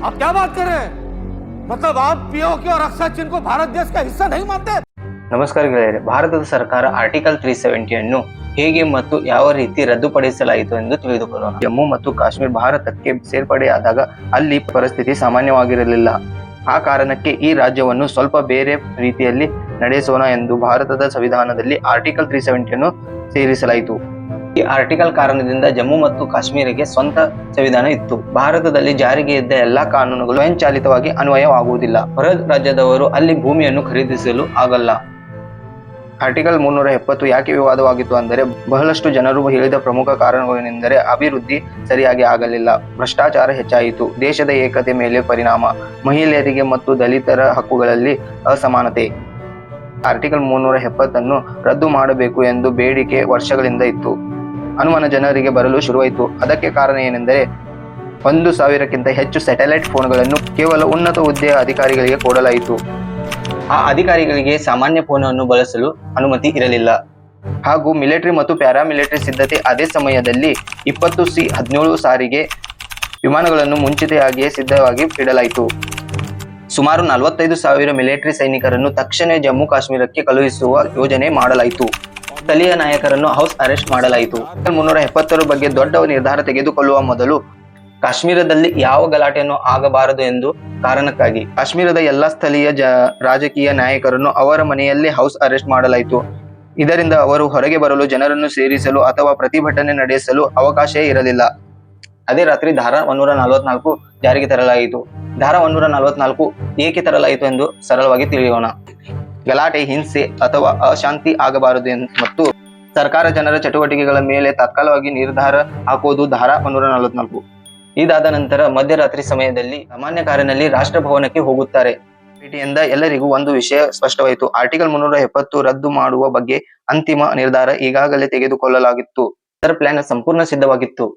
आप क्या बात कर रहे हैं? मतलब आप पीओके और रक्षा चिन्ह को भारत देश का हिस्सा नहीं मानते? ನಮಸ್ಕಾರ ಗೆಳೆಯರೆ, ಭಾರತದ ಸರ್ಕಾರ ಆರ್ಟಿಕಲ್ 370 ಅನ್ನು ಹೇಗೆ ಮತ್ತು ಯಾವ ರೀತಿ ರದ್ದುಪಡಿಸಲಾಯಿತು ಎಂದು ತಿಳಿದುಕೊಳ್ಳೋಣ. ಜಮ್ಮು ಮತ್ತು ಕಾಶ್ಮೀರ ಭಾರತಕ್ಕೆ ಸೇರ್ಪಡೆಯಾದಾಗ ಅಲ್ಲಿ ಪರಿಸ್ಥಿತಿ ಸಾಮಾನ್ಯವಾಗಿರಲಿಲ್ಲ. ಆ ಕಾರಣಕ್ಕೆ ಈ ರಾಜ್ಯವನ್ನು ಸ್ವಲ್ಪ ಬೇರೆ ರೀತಿಯಲ್ಲಿ ನಡೆಸೋಣ ಎಂದು ಭಾರತದ ಸಂವಿಧಾನದಲ್ಲಿ ಆರ್ಟಿಕಲ್ 370 ಅನ್ನು ಸೇರಿಸಲಾಯಿತು. ಈ ಆರ್ಟಿಕಲ್ ಕಾರಣದಿಂದ ಜಮ್ಮು ಮತ್ತು ಕಾಶ್ಮೀರಕ್ಕೆ ಸ್ವಂತ ಸಂವಿಧಾನ ಇತ್ತು. ಭಾರತದಲ್ಲಿ ಜಾರಿಗೆ ಇದ್ದ ಎಲ್ಲಾ ಕಾನೂನುಗಳು ಸ್ವಯಂಚಾಲಿತವಾಗಿ ಅನ್ವಯವಾಗುವುದಿಲ್ಲ. ಹೊರ ರಾಜ್ಯದವರು ಅಲ್ಲಿ ಭೂಮಿಯನ್ನು ಖರೀದಿಸಲು ಆಗಲ್ಲ. ಆರ್ಟಿಕಲ್ 370 ಯಾಕೆ ವಿವಾದವಾಗಿತ್ತು ಅಂದರೆ, ಬಹಳಷ್ಟು ಜನರು ಹೇಳಿದ ಪ್ರಮುಖ ಕಾರಣಗಳೇನೆಂದರೆ ಅಭಿವೃದ್ಧಿ ಸರಿಯಾಗಿ ಆಗಲಿಲ್ಲ, ಭ್ರಷ್ಟಾಚಾರ ಹೆಚ್ಚಾಯಿತು, ದೇಶದ ಏಕತೆ ಮೇಲೆ ಪರಿಣಾಮ, ಮಹಿಳೆಯರಿಗೆ ಮತ್ತು ದಲಿತರ ಹಕ್ಕುಗಳಲ್ಲಿ ಅಸಮಾನತೆ. ಆರ್ಟಿಕಲ್ 370 ಅನ್ನು ರದ್ದು ಮಾಡಬೇಕು ಎಂದು ಬೇಡಿಕೆ ವರ್ಷಗಳಿಂದ ಇತ್ತು. ಅನುಮಾನ ಜನರಿಗೆ ಬರಲು ಶುರುವಾಯಿತು. ಅದಕ್ಕೆ ಕಾರಣ ಏನೆಂದರೆ, 1,000ಕ್ಕಿಂತ ಹೆಚ್ಚು ಸ್ಯಾಟಲೈಟ್ ಫೋನ್ಗಳನ್ನು ಕೇವಲ ಉನ್ನತ ಹುದ್ದೆಯ ಅಧಿಕಾರಿಗಳಿಗೆ ಕೊಡಲಾಯಿತು. ಆ ಅಧಿಕಾರಿಗಳಿಗೆ ಸಾಮಾನ್ಯ ಫೋನ್ ಅನ್ನು ಬಳಸಲು ಅನುಮತಿ ಇರಲಿಲ್ಲ. ಹಾಗೂ ಮಿಲಿಟರಿ ಮತ್ತು ಪ್ಯಾರಾಮಿಲಿಟರಿ ಸಿದ್ಧತೆ. ಅದೇ ಸಮಯದಲ್ಲಿ 20C-17 ಸಾರಿಗೆ ವಿಮಾನಗಳನ್ನು ಮುಂಚಿತವಾಗಿಯೇ ಸಿದ್ಧವಾಗಿ ಇಡಲಾಯಿತು. ಸುಮಾರು 45,000 ಮಿಲಿಟರಿ ಸೈನಿಕರನ್ನು ತಕ್ಷಣ ಜಮ್ಮು ಕಾಶ್ಮೀರಕ್ಕೆ ಕಳುಹಿಸುವ ಯೋಜನೆ ಮಾಡಲಾಯಿತು. ಸ್ಥಳೀಯ ನಾಯಕರನ್ನು ಹೌಸ್ ಅರೆಸ್ಟ್ ಮಾಡಲಾಯಿತು. 370 ಬಗ್ಗೆ ದೊಡ್ಡ ನಿರ್ಧಾರ ತೆಗೆದುಕೊಳ್ಳುವ ಮೊದಲು ಕಾಶ್ಮೀರದಲ್ಲಿ ಯಾವ ಗಲಾಟೆಯನ್ನು ಆಗಬಾರದು ಎಂದು ಕಾರಣಕ್ಕಾಗಿ ಕಾಶ್ಮೀರದ ಎಲ್ಲಾ ಸ್ಥಳೀಯ ರಾಜಕೀಯ ನಾಯಕರನ್ನು ಅವರ ಮನೆಯಲ್ಲೇ ಹೌಸ್ ಅರೆಸ್ಟ್ ಮಾಡಲಾಯಿತು. ಇದರಿಂದ ಅವರು ಹೊರಗೆ ಬರಲು, ಜನರನ್ನು ಸೇರಿಸಲು ಅಥವಾ ಪ್ರತಿಭಟನೆ ನಡೆಸಲು ಅವಕಾಶ ಇರಲಿಲ್ಲ. ಅದೇ ರಾತ್ರಿ ಧಾರಾ 144 ಜಾರಿಗೆ ತರಲಾಯಿತು. ಧಾರಾ 144 ಏಕೆ ತರಲಾಯಿತು ಎಂದು ಸರಳವಾಗಿ ತಿಳಿಯೋಣ. ಗಲಾಟೆ, ಹಿಂಸೆ ಅಥವಾ ಅಶಾಂತಿ ಆಗಬಾರದು ಮತ್ತು ಸರ್ಕಾರ ಜನರ ಚಟುವಟಿಕೆಗಳ ಮೇಲೆ ತಾತ್ಕಾಲಿಕವಾಗಿ ನಿರ್ಧಾರ ಹಾಕುವುದು. ಧಾರಾ 144 ಇದಾದ ನಂತರ ಮಧ್ಯರಾತ್ರಿ ಸಮಯದಲ್ಲಿ ಸಾಮಾನ್ಯ ಕಾರಿನಲ್ಲಿ ರಾಷ್ಟ್ರಭವನಕ್ಕೆ ಹೋಗುತ್ತಾರೆ. ಭೇಟಿಯಿಂದ ಎಲ್ಲರಿಗೂ ಒಂದು ವಿಷಯ ಸ್ಪಷ್ಟವಾಯಿತು. ಆರ್ಟಿಕಲ್ 370 ರದ್ದು ಮಾಡುವ ಬಗ್ಗೆ ಅಂತಿಮ ನಿರ್ಧಾರ ಈಗಾಗಲೇ ತೆಗೆದುಕೊಳ್ಳಲಾಗಿತ್ತು. ಅದರ ಪ್ಲಾನ್ ಸಂಪೂರ್ಣ ಸಿದ್ಧವಾಗಿತ್ತು.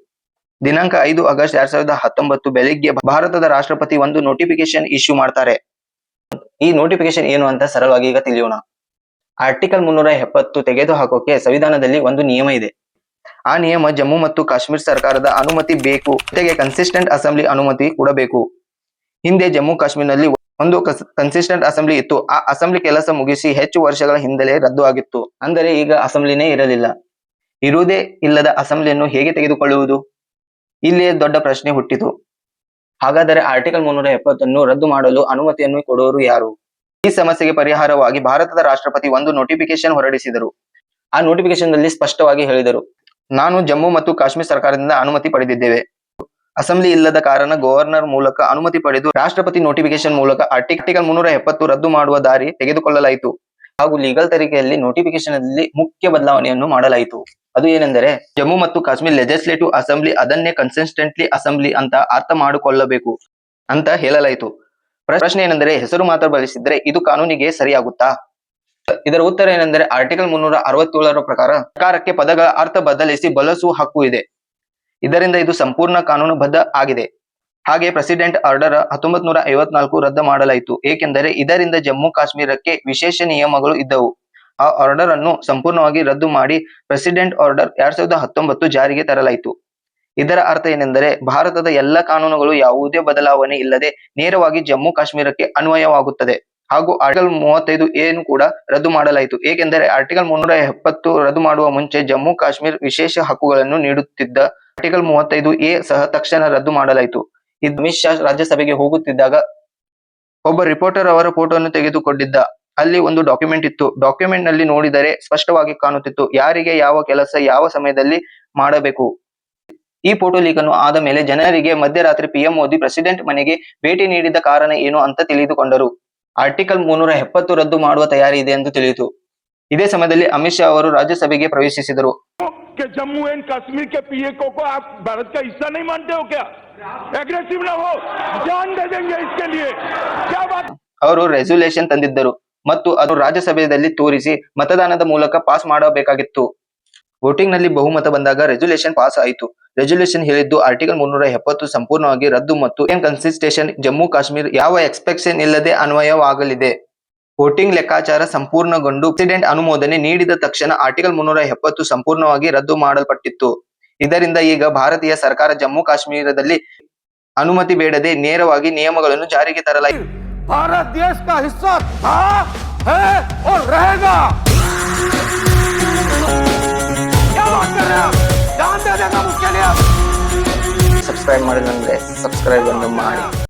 ದಿನಾಂಕ 5 ಆಗಸ್ಟ್ 2019 ಬೆಳಿಗ್ಗೆ ಭಾರತದ ರಾಷ್ಟ್ರಪತಿ ಒಂದು ನೋಟಿಫಿಕೇಶನ್ ಇಶ್ಯೂ ಮಾಡ್ತಾರೆ. ಈ ನೋಟಿಫಿಕೇಶನ್ ಏನು ಅಂತ ಸರಳವಾಗಿ ಈಗ ತಿಳಿಯೋಣ. ಆರ್ಟಿಕಲ್ 370 ತೆಗೆದು ಹಾಕೋಕೆ ಸಂವಿಧಾನದಲ್ಲಿ ಒಂದು ನಿಯಮ ಇದೆ. ಆ ನಿಯಮ ಜಮ್ಮು ಮತ್ತು ಕಾಶ್ಮೀರ ಸರ್ಕಾರದ ಅನುಮತಿ ಬೇಕು, ಜೊತೆಗೆ ಕನ್ಸಿಸ್ಟೆಂಟ್ ಅಸೆಂಬ್ಲಿ ಅನುಮತಿ ಕೂಡ ಬೇಕು. ಹಿಂದೆ ಜಮ್ಮು ಕಾಶ್ಮೀರನಲ್ಲಿ ಒಂದು ಕನ್ಸಿಸ್ಟೆಂಟ್ ಅಸೆಂಬ್ಲಿ ಇತ್ತು. ಆ ಅಸೆಂಬ್ಲಿ ಕೆಲಸ ಮುಗಿಸಿ ಹೆಚ್ಚು ವರ್ಷಗಳ ಹಿಂದಲೇ ರದ್ದು ಆಗಿತ್ತು. ಅಂದರೆ ಈಗ ಅಸೆಂಬ್ಲಿನೇ ಇರಲಿಲ್ಲ. ಇರುವುದೇ ಇಲ್ಲದ ಅಸೆಂಬ್ಲಿಯನ್ನು ಹೇಗೆ ತೆಗೆದುಕೊಳ್ಳುವುದು? ಇಲ್ಲೇ ದೊಡ್ಡ ಪ್ರಶ್ನೆ ಹುಟ್ಟಿತು. ಹಾಗಾದರೆ ಆರ್ಟಿಕಲ್ 370 ಅನ್ನು ರದ್ದು ಮಾಡಲು ಅನುಮತಿಯನ್ನು ಕೊಡೋರು ಯಾರು? ಈ ಸಮಸ್ಯೆಗೆ ಪರಿಹಾರವಾಗಿ ಭಾರತದ ರಾಷ್ಟ್ರಪತಿ ಒಂದು ನೋಟಿಫಿಕೇಶನ್ ಹೊರಡಿಸಿದರು. ಆ ನೋಟಿಫಿಕೇಶನ್ ನಲ್ಲಿ ಸ್ಪಷ್ಟವಾಗಿ ಹೇಳಿದರು, ನಾನು ಜಮ್ಮು ಮತ್ತು ಕಾಶ್ಮೀರ ಸರ್ಕಾರದಿಂದ ಅನುಮತಿ ಪಡೆದಿದ್ದೇವೆ. ಅಸೆಂಬ್ಲಿ ಇಲ್ಲದ ಕಾರಣ ಗವರ್ನರ್ ಮೂಲಕ ಅನುಮತಿ ಪಡೆದು ರಾಷ್ಟ್ರಪತಿ ನೋಟಿಫಿಕೇಶನ್ ಮೂಲಕ ಆರ್ಟಿಕಲ್ 370 ರದ್ದು ಮಾಡುವ ದಾರಿ ತೆಗೆದುಕೊಳ್ಳಲಾಯಿತು. ಹಾಗೂ ಲೀಗಲ್ ತರೀಕೆಯಲ್ಲಿ ನೋಟಿಫಿಕೇಶನ್ ಅಲ್ಲಿ ಮುಖ್ಯ ಬದಲಾವಣೆಯನ್ನು ಮಾಡಲಾಯಿತು. ಅದು ಏನೆಂದರೆ, ಜಮ್ಮು ಮತ್ತು ಕಾಶ್ಮೀರ ಲೆಜಿಸ್ಲೇಟಿವ್ ಅಸೆಂಬ್ಲಿ ಅದನ್ನೇ ಕನ್ಸಿಸ್ಟೆಂಟ್ಲಿ ಅಸೆಂಬ್ಲಿ ಅಂತ ಅರ್ಥ ಮಾಡಿಕೊಳ್ಳಬೇಕು ಅಂತ ಹೇಳಲಾಯಿತು. ಪ್ರಶ್ನೆ ಏನೆಂದರೆ, ಹೆಸರು ಮಾತ್ರ ಬಳಸಿದ್ರೆ ಇದು ಕಾನೂನಿಗೆ ಸರಿಯಾಗುತ್ತಾ? ಇದರ ಉತ್ತರ ಏನೆಂದರೆ, ಆರ್ಟಿಕಲ್ 367 ಪ್ರಕಾರ ಸರ್ಕಾರಕ್ಕೆ ಪದಗಳ ಅರ್ಥ ಬದಲಿಸಿ ಬಳಸುವ ಹಕ್ಕು ಇದೆ. ಇದರಿಂದ ಇದು ಸಂಪೂರ್ಣ ಕಾನೂನುಬದ್ಧ ಆಗಿದೆ. ಹಾಗೆ ಪ್ರೆಸಿಡೆಂಟ್ ಆರ್ಡರ್ 1954 ರದ್ದು ಮಾಡಲಾಯಿತು. ಏಕೆಂದರೆ ಇದರಿಂದ ಜಮ್ಮು ಕಾಶ್ಮೀರಕ್ಕೆ ವಿಶೇಷ ನಿಯಮಗಳು ಇದ್ದವು. ಆ ಆರ್ಡರ್ ಅನ್ನು ಸಂಪೂರ್ಣವಾಗಿ ರದ್ದು ಮಾಡಿ ಪ್ರೆಸಿಡೆಂಟ್ ಆರ್ಡರ್ 2019 ಜಾರಿಗೆ ತರಲಾಯಿತು. ಇದರ ಅರ್ಥ ಏನೆಂದರೆ, ಭಾರತದ ಎಲ್ಲ ಕಾನೂನುಗಳು ಯಾವುದೇ ಬದಲಾವಣೆ ಇಲ್ಲದೆ ನೇರವಾಗಿ ಜಮ್ಮು ಕಾಶ್ಮೀರಕ್ಕೆ ಅನ್ವಯವಾಗುತ್ತದೆ. ಹಾಗೂ ಆರ್ಟಿಕಲ್ 35A ಕೂಡ ರದ್ದು ಮಾಡಲಾಯಿತು. ಏಕೆಂದರೆ ಆರ್ಟಿಕಲ್ 370 ರದ್ದು ಮಾಡುವ ಮುಂಚೆ ಜಮ್ಮು ಕಾಶ್ಮೀರ ವಿಶೇಷ ಹಕ್ಕುಗಳನ್ನು ನೀಡುತ್ತಿದ್ದ ಆರ್ಟಿಕಲ್ 35A ಸಹ ತಕ್ಷಣ ರದ್ದು ಮಾಡಲಾಯಿತು. ಇದು ಅಮಿತ್ ಶಾ ರಾಜ್ಯಸಭೆಗೆ ಹೋಗುತ್ತಿದ್ದಾಗ ಒಬ್ಬ ರಿಪೋರ್ಟರ್ ಅವರ ಫೋಟೋವನ್ನು ತೆಗೆದುಕೊಂಡಿದ್ದ. ಅಲ್ಲಿ ಒಂದು ಡಾಕ್ಯುಮೆಂಟ್ ಇತ್ತು. ಡಾಕ್ಯುಮೆಂಟ್ ನಲ್ಲಿ ನೋಡಿದರೆ ಸ್ಪಷ್ಟವಾಗಿ ಕಾಣುತ್ತಿತ್ತು ಯಾರಿಗೆ ಯಾವ ಕೆಲಸ ಯಾವ ಸಮಯದಲ್ಲಿ ಮಾಡಬೇಕು. ಈ ಫೋಟೋ ಲೀಕ್ ಅನ್ನು ಆದ ಮೇಲೆ ಜನರಿಗೆ ಮಧ್ಯರಾತ್ರಿ PM ಮೋದಿ ಪ್ರೆಸಿಡೆಂಟ್ ಮನೆಗೆ ಭೇಟಿ ನೀಡಿದ ಕಾರಣ ಏನು ಅಂತ ತಿಳಿದುಕೊಂಡರು. ಆರ್ಟಿಕಲ್ 370 ರದ್ದು ಮಾಡುವ ತಯಾರಿ ಇದೆ ಎಂದು ತಿಳಿಯಿತು. ಇದೇ ಸಮಯದಲ್ಲಿ ಅಮಿತ್ ಶಾ ಅವರು ರಾಜ್ಯಸಭೆಗೆ ಪ್ರವೇಶಿಸಿದರು. जम्मू एंड कश्मीर के PA को आप भारत का हिस्सा नहीं मानते हो क्या? एग्रेसिव ना हो, जान दे देंगे इसके लिए, क्या बात? ಅವರು ರೆಸಲ್ಯೂಷನ್ ತಂದಿದ್ದರು ಮತ್ತು ಅದು ರಾಜ್ಯಸಭೆಯಲ್ಲಿ ತೋರಿಸಿ ಮತದಾನದ ಮೂಲಕ ಪಾಸ್ ಮಾಡಬೇಕಾಗಿತ್ತು. ವೋಟಿಂಗ್ ನಲ್ಲಿ ಬಹುಮತ ಬಂದಾಗ ರೆಸಲ್ಯೂಷನ್ ಪಾಸ್ ಆಯಿತು. ರೆಸಲ್ಯೂಷನ್ ಹೇಳಿದ್ದು ಆರ್ಟಿಕಲ್ 370 ಸಂಪೂರ್ಣವಾಗಿ ರದ್ದು ಮತ್ತು ಕನ್ಸಿಸ್ಟೆಂಟ್ ಜಮ್ಮು ಕಾಶ್ಮೀರ ಯಾವ ಎಕ್ಸ್ಪೆಕ್ಷನ್ ಇಲ್ಲದೆ ಅನ್ವಯವಾಗಲಿದೆ. ವೋಟಿಂಗ್ ಲೆಕ್ಕಾಚಾರ ಸಂಪೂರ್ಣಗೊಂಡು ಪ್ರೆಸಿಡೆಂಟ್ ಅನುಮೋದನೆ ನೀಡಿದ ತಕ್ಷಣ ಆರ್ಟಿಕಲ್ 370 ಸಂಪೂರ್ಣವಾಗಿ ರದ್ದು ಮಾಡಲ್ಪಟ್ಟಿತ್ತು. ಇದರಿಂದ ಈಗ ಭಾರತೀಯ ಸರ್ಕಾರ ಜಮ್ಮು ಕಾಶ್ಮೀರದಲ್ಲಿ ಅನುಮತಿ ಬೇಡದೆ ನೇರವಾಗಿ ನಿಯಮಗಳನ್ನು ಜಾರಿಗೆ ತರಲಾಯಿತು. भारत देश का हिस्सा था, है और रहेगा। क्या बात कर रहे हैं आप? जान दे देगा उसके लिए। ಸಬ್ಸ್ಕ್ರೈಬ್ ಮಾಡಿದ್ರೆ ಸಬ್ಸ್ಕ್ರೈಬ್ ಅನ್ನು ಮಾಡಿ.